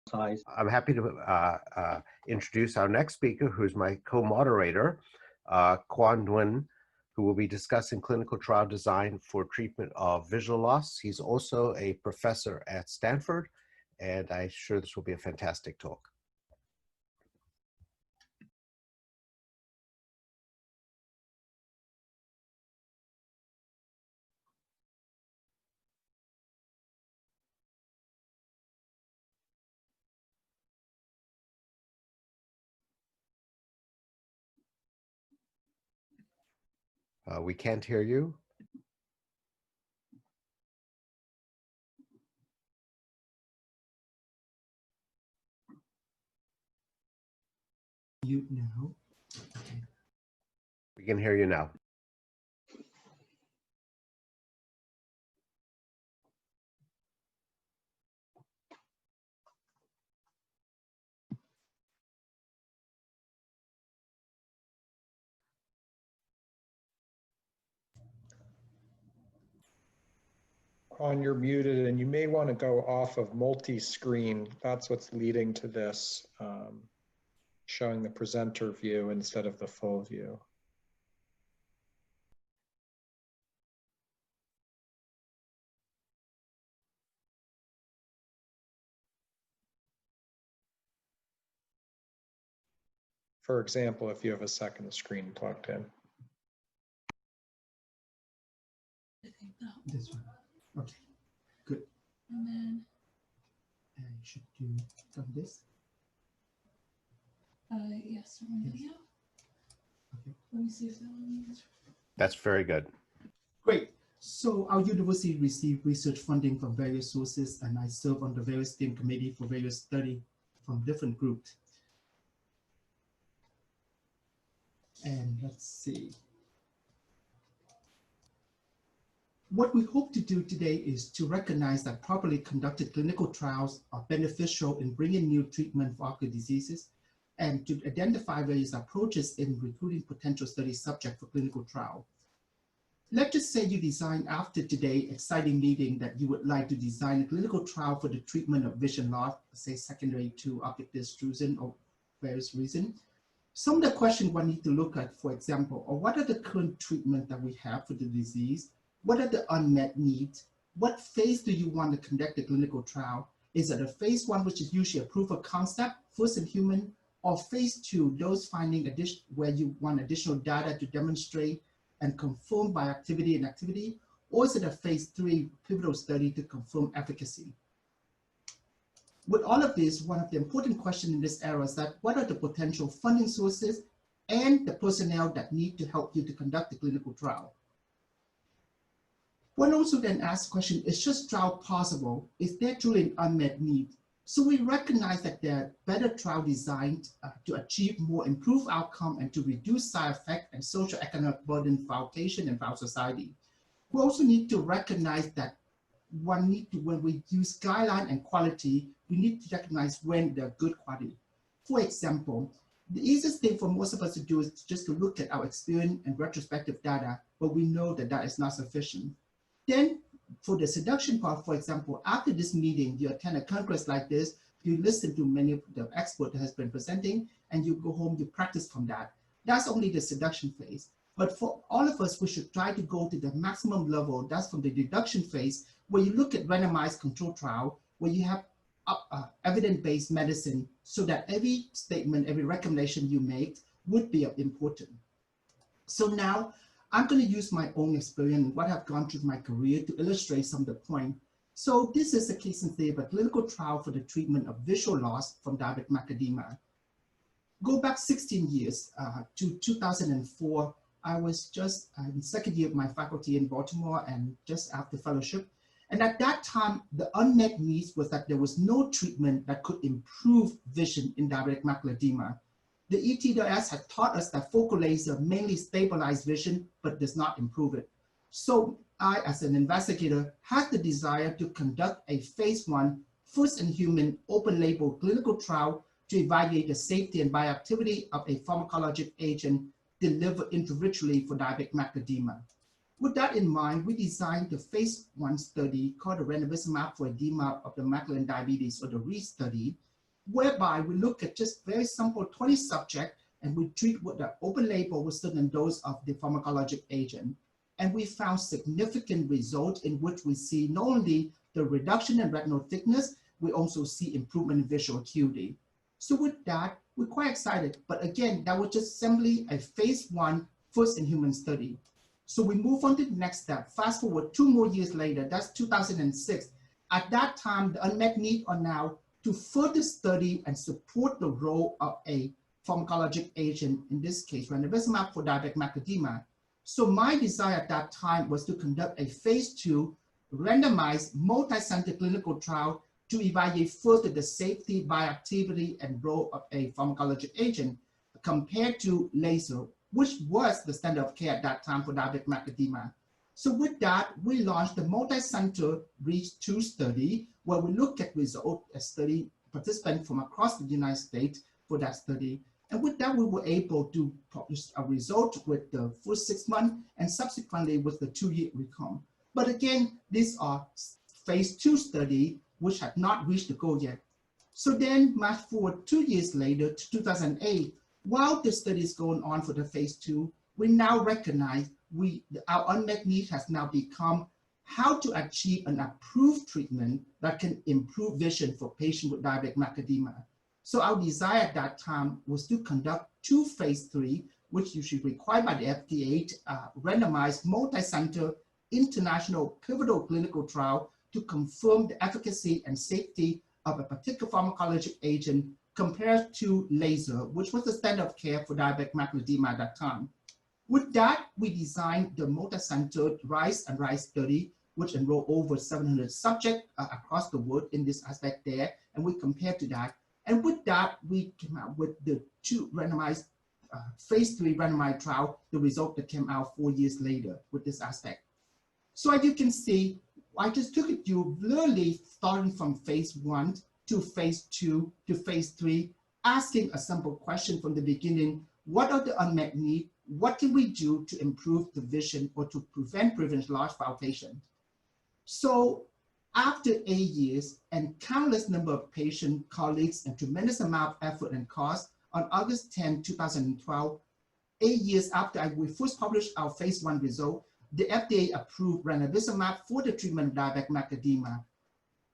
size. I'm happy to introduce our next speaker, who's my co-moderator, Quan Nguyen, who will be discussing clinical trial design for treatment of visual loss. He's also a professor at Stanford, and I'm sure this will be a fantastic talk. We can't hear you. Mute now. Okay. We can hear you now. Quan, you're muted, and you may want to go off of multi-screen. That's what's leading to this, showing the presenter view instead of the full view. For example, if you have a second screen plugged in. This one. Okay, good. And then I should do from this. yes, Yes. Okay. Let me see if that one is. That's very good. Great. So our university received research funding from various sources, and I serve on the various steering committee for various study from different groups. And let's see. What we hope to do today is to recognize that properly conducted clinical trials are beneficial in bringing new treatment for ocular diseases, and to identify various approaches in recruiting potential study subjects for clinical trial. Let's just say you design after today's exciting meeting that you would like to design a clinical trial for the treatment of vision loss, say secondary to optic exclusion or various reasons. Some of the questions one need to look at, for example, are what are the current treatment that we have for the disease? What are the unmet needs? What phase do you want to conduct the clinical trial? Is it a phase 1, which is usually a proof of concept, first in human, or phase 2, those finding where you want additional data to demonstrate and confirm by activity and activity, or is it a phase 3 pivotal study to confirm efficacy? With all of this, one of the important questions in this area is that what are the potential funding sources and the personnel that need to help you to conduct the clinical trial? One also then asks the question, is just trial possible? Is there truly an unmet need? So we recognize that there are better trial designed to achieve more improved outcome and to reduce side effect and social economic burden for our patient and for our society. We also need to recognize that when we use guideline and quality, we need to recognize when they're good quality. For example, the easiest thing for most of us to do is just to look at our experience and retrospective data, but we know that that is not sufficient. Then for the seduction part, for example, after this meeting, you attend a congress like this, you listen to many of the experts that has been presenting, and you go home, you practice from that. That's only the seduction phase. But for all of us, we should try to go to the maximum level. That's from the deduction phase, where you look at randomized control trial, where you have evidence-based medicine, so that every statement, every recommendation you make would be important. So now, I'm going to use my own experience and what I've gone through my career to illustrate some of the points. So this is a case in theory of a clinical trial for the treatment of visual loss from diabetic macular edema. Go back 16 years to 2004. I was just in the second year of my faculty in Baltimore and just after fellowship. And at that time, the unmet needs was that there was no treatment that could improve vision in diabetic macular edema. The ETDRS had taught us that focal laser mainly stabilizes vision, but does not improve it. So I, as an investigator, had the desire to conduct a phase 1, first in human, open label clinical trial to evaluate the safety and bioactivity of a pharmacologic agent delivered intravitreally for diabetic macular edema. With that in mind, we designed the phase 1 study called the ranibizumab for edema of the macula and diabetes, or the RE study. whereby we look at just very simple 20 subjects and we treat with the open label with certain dose of the pharmacologic agent. And we found significant results in which we see not only the reduction in retinal thickness, we also see improvement in visual acuity. So with that, we're quite excited. But again, that was just simply a phase 1 first in human study. So we move on to the next step. Fast forward 2 more years later, that's 2006. At that time, the unmet need are now to further study and support the role of a pharmacologic agent, in this case, ranibizumab for diabetic macular edema. So my desire at that time was to conduct a phase 2 randomized multi-center clinical trial to evaluate further the safety, bioactivity, and role of a pharmacologic agent compared to laser, which was the standard of care at that time for diabetic macular edema. So with that, we launched the multi-center REACH-2 study, where we look at result, a study participants from across the United States for that study. And with that, we were able to publish a result with the first 6 months and subsequently with the 2-year recon. But again, these are phase 2 study, which had not reached the goal yet. So then fast forward 2 years later to 2008, while the study is going on for the phase 2, we now recognize our unmet need has now become how to achieve an approved treatment that can improve vision for patients with diabetic macular edema. So our desire at that time was to conduct 2 phase 3, which usually required by the FDA, randomized multi-center international pivotal clinical trial to confirm the efficacy and safety of a particular pharmacologic agent compared to laser, which was the standard of care for diabetic macular edema at that time. With that, we designed the multi-center RISE and RISE study, which enrolled over 700 subjects across the world in this aspect there, and we compared to that. And with that, we came out with the 2 randomized phase 3 randomized trial, the result that came out 4 years later with this aspect. So as you can see, I just took it you literally starting from phase 1 to phase 2 to phase 3, asking a simple question from the beginning: what are the unmet needs? What can we do to improve the vision or to prevent vision loss for our patients? So after 8 years and countless number of patient colleagues and tremendous amount of effort and cost, on August 10, 2012, 8 years after we first published our phase 1 result, the FDA approved ranibizumab for the treatment of diabetic macular edema.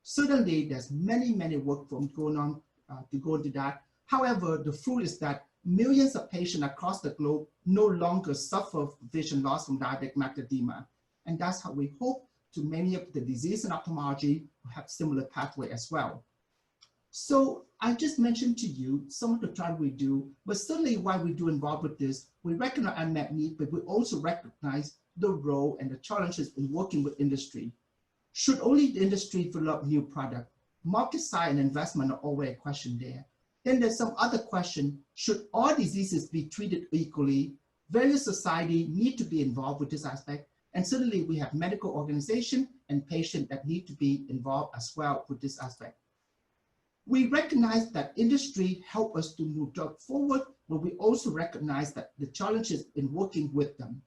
Certainly, there's many work from going on to go into that. However, the truth is that millions of patients across the globe no longer suffer vision loss from diabetic macular edema. And that's how we hope to many of the disease in ophthalmology have similar pathway as well. So I just mentioned to you some of the trials we do, but certainly why we do involved with this, we recognize unmet need, but we also recognize the role and the challenges in working with industry. Should only the industry develop new product? Market size and investment are always a question there. Then there's some other question: should all diseases be treated equally? Various society need to be involved with this aspect. And certainly we have medical organization and patients that need to be involved as well with this aspect. We recognize that industry help us to move drug forward, but we also recognize that the challenges in working with them.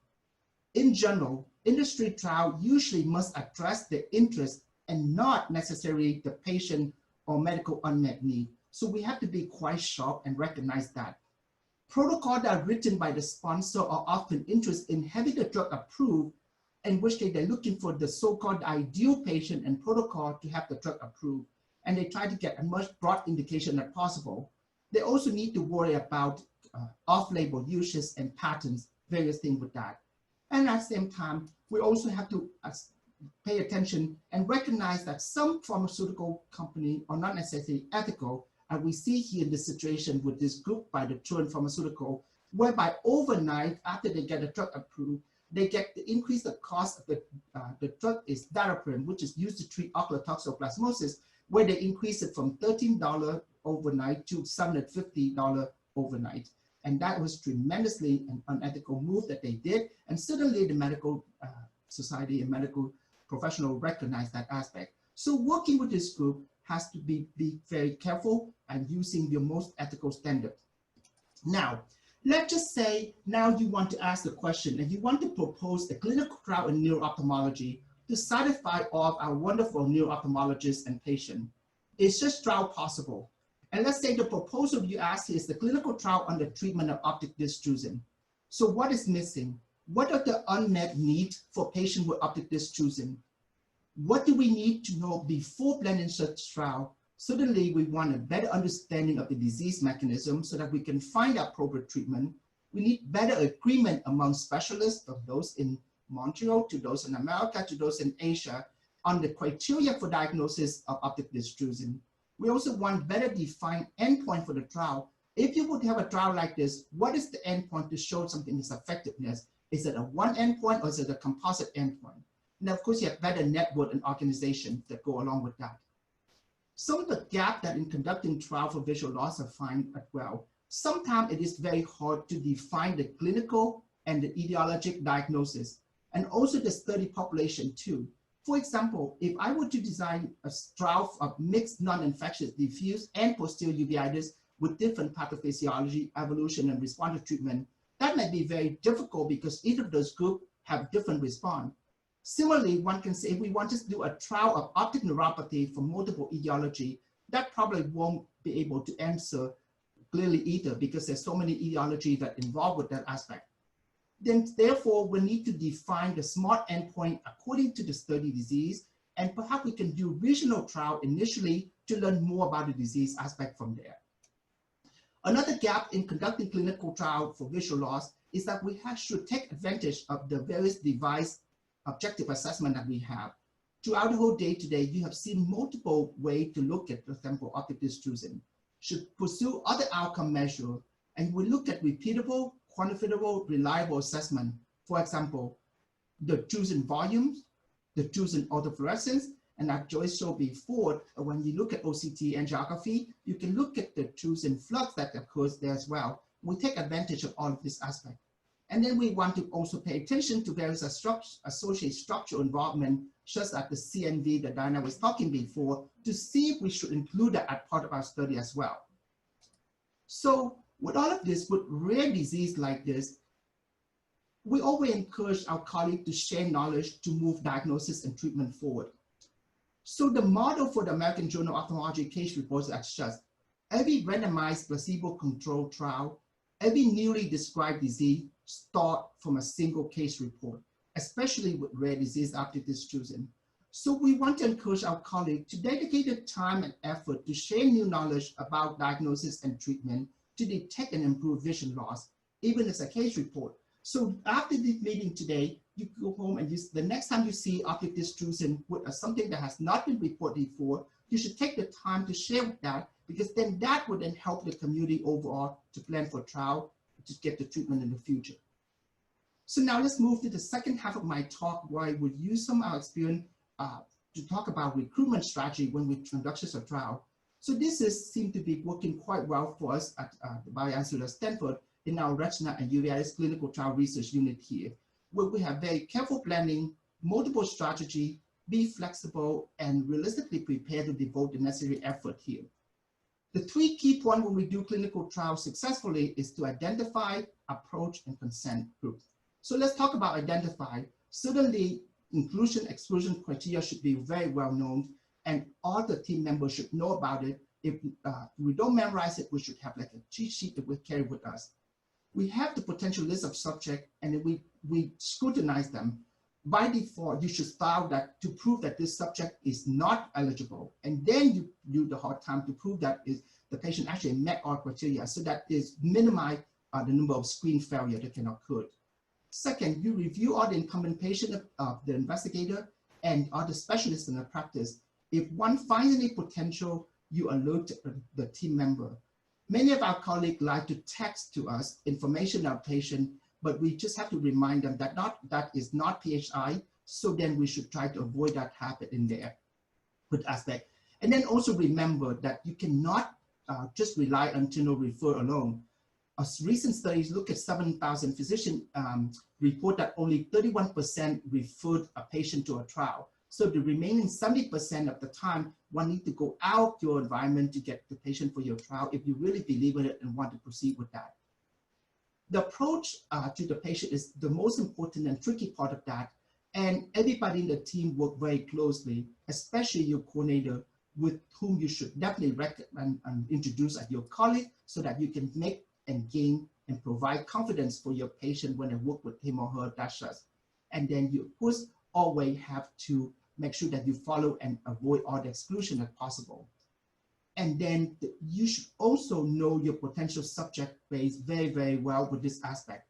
In general, industry trial usually must address the interest and not necessarily the patient or medical unmet need. So we have to be quite sharp and recognize that. Protocols that are written by the sponsor are often interested in having the drug approved, in which they're looking for the so-called ideal patient and protocol to have the drug approved. And they try to get a much broad indication as possible. They also need to worry about off-label uses and patents, various things with that. And at the same time, we also have to pay attention and recognize that some pharmaceutical companies are not necessarily ethical. And we see here in this situation with this group by the Turin Pharmaceutical, whereby overnight, after they get a drug approved, they get to increase the cost of the drug is daraprim, which is used to treat ocular toxoplasmosis, where they increase it from $13 overnight to $750 overnight. And that was tremendously an unethical move that they did. And certainly the medical society and medical professional recognize that aspect. So working with this group has to be very careful and using the most ethical standard. Now, let's just say now you want to ask the question and you want to propose a clinical trial in neuro-ophthalmology to satisfy all of our wonderful neuro-ophthalmologists and patients. Is this trial possible? And let's say the proposal you asked is the clinical trial on the treatment of optic disc drusen. So what is missing? What are the unmet needs for patients with optic disc drusen? What do we need to know before planning such trial? Certainly, we want a better understanding of the disease mechanism so that we can find appropriate treatment. We need better agreement among specialists, of those in Montreal, to those in America, to those in Asia, on the criteria for diagnosis of optic disc drusen. We also want better defined endpoint for the trial. If you would have a trial like this, what is the endpoint to show something is effectiveness? Is it a one endpoint or is it a composite endpoint? And of course, you have better network and organization that go along with that. Some of the gap that in conducting trial for visual loss I find as well. Sometimes it is very hard to define the clinical and the etiologic diagnosis, and also the study population too. For example, if I were to design a trial of mixed non-infectious diffuse and posterior uveitis with different pathophysiology, evolution, and response to treatment, that might be very difficult because each of those groups have different response. Similarly, one can say if we want to do a trial of optic neuropathy for multiple etiology, that probably won't be able to answer clearly either because there's so many etiology that involved with that aspect. Then therefore, we need to define the smart endpoint according to the study disease, and perhaps we can do regional trial initially to learn more about the disease aspect from there. Another gap in conducting clinical trial for visual loss is that we should take advantage of the various device objective assessment that we have. Throughout the whole day today, you have seen multiple ways to look at, for example, optic disc drusen. Should pursue other outcome measures, and we look at repeatable, quantifiable, reliable assessment. For example, the drusen volumes, the drusen autofluorescence, and I've just showed before, when you look at OCT angiography, you can look at the drusen flux that occurs there as well. We take advantage of all of this aspect. And then we want to also pay attention to various associated structural involvement, such as the CNV that Diana was talking before, to see if we should include that as part of our study as well. So with all of this, with rare disease like this, we always encourage our colleagues to share knowledge to move diagnosis and treatment forward. So the model for the American Journal of Ophthalmology case reports is just every randomized placebo-controlled trial, every newly described disease start from a single case report, especially with rare disease optic disc drusen. So we want to encourage our colleagues to dedicate the time and effort to share new knowledge about diagnosis and treatment to detect and improve vision loss, even as a case report. So after this meeting today, you go home and the next time you see optic disc drusen with something that has not been reported before, you should take the time to share that, because then that would then help the community overall to plan for trial to get the treatment in the future. So now let's move to the second half of my talk, where I would use some of our experience to talk about recruitment strategy when we conduct a trial. So this seems to be working quite well for us at the Bioinstitute of Stanford in our retina and uveitis clinical trial research unit here, where we have very careful planning, multiple strategy, be flexible, and realistically prepared to devote the necessary effort here. The three key points when we do clinical trials successfully is to identify, approach, and consent groups. So let's talk about identify. Certainly, inclusion, exclusion criteria should be very well known, and all the team members should know about it. If we don't memorize it, we should have like a cheat sheet that we carry with us. We have the potential list of subjects, and then we scrutinize them. By default, you should file that to prove that this subject is not eligible, and then you do the hard time to prove that the patient actually met all criteria, so that is minimize the number of screen failure that can occur. Second, you review all the incumbent patient of the investigator and other specialists in the practice. If one finds any potential, you alert the team member. Many of our colleagues like to text to us information about patient, but we just have to remind them that that is not PHI, so then we should try to avoid that habit in there with aspect. And then also remember that you cannot just rely on general refer alone. Recent studies look at 7,000 physicians report that only 31% referred a patient to a trial. So the remaining 70% of the time, one needs to go out your environment to get the patient for your trial if you really believe in it and want to proceed with that. The approach to the patient is the most important and tricky part of that. And everybody in the team work very closely, especially your coordinator. with whom you should definitely recommend and introduce as your colleague so that you can make and gain and provide confidence for your patient when they work with him or her DASHAs. And then you, of course, always have to make sure that you follow and avoid all the exclusion as possible. And then you should also know your potential subject base very, very well with this aspect.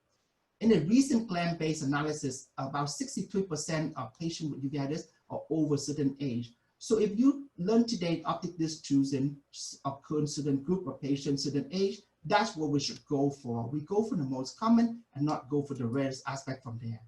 In a recent claim-based analysis, about 63% of patients with uveitis are over a certain age. So if you learn today Optic distribution occur in certain group of patients, certain age, that's what we should go for. We go for the most common and not go for the rarest aspect from there.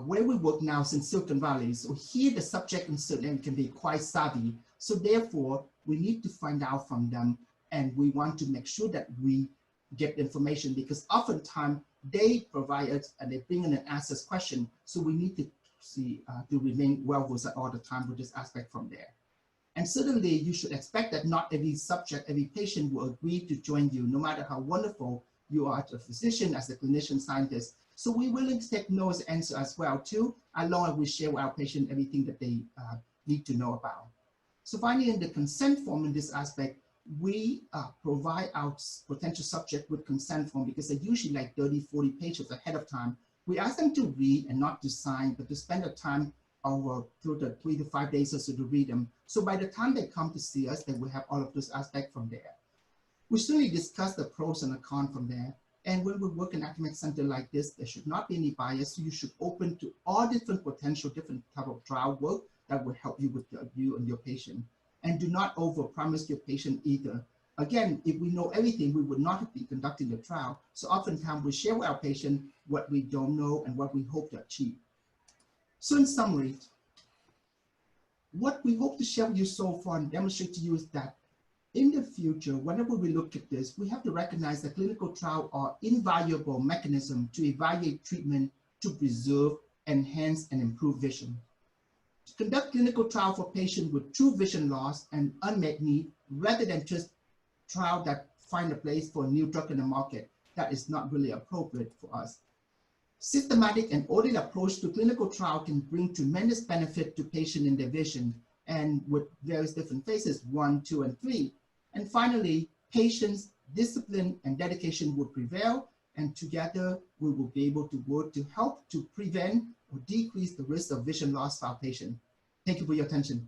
Where we work now is in Silicon Valley. So here the subject in certain can be quite savvy. So therefore, we need to find out from them, and we want to make sure that we get information, because oftentimes they provide us and they bring in an access question. So we need to see to remain well versed all the time with this aspect from there. And certainly you should expect that not every subject, every patient will agree to join you, no matter how wonderful you are as a physician, as a clinician scientist. So we're willing to take no as an answer as well too, as long as we share with our patient everything that they need to know about. So finally, in the consent form in this aspect, we provide our potential subject with consent form, because they're usually like 30, 40 pages ahead of time. We ask them to read and not to sign, but to spend the time over through the 3 to 5 days or so to read them. So by the time they come to see us, then we have all of those aspects from there. We certainly discuss the pros and the cons from there. And when we work in an academic center like this, there should not be any bias. So you should open to all different potential, different type of trial work that will help you with you and your patient. And do not over-promise your patient either. Again, if we know everything, we would not be conducting the trial. So oftentimes we share with our patient what we don't know and what we hope to achieve. So in summary, what we hope to share with you so far and demonstrate to you is that in the future, whenever we look at this, we have to recognize that clinical trials are invaluable mechanism to evaluate treatment to preserve, enhance, and improve vision. To conduct clinical trial for patients with true vision loss and unmet need, rather than just trial that find a place for a new drug in the market, that is not really appropriate for us. Systematic and orderly approach to clinical trial can bring tremendous benefit to patients in their vision, and with various different phases, 1, 2, and 3. And finally, patience, discipline, and dedication will prevail, and together we will be able to work to help to prevent or decrease the risk of vision loss for our patients. Thank you for your attention.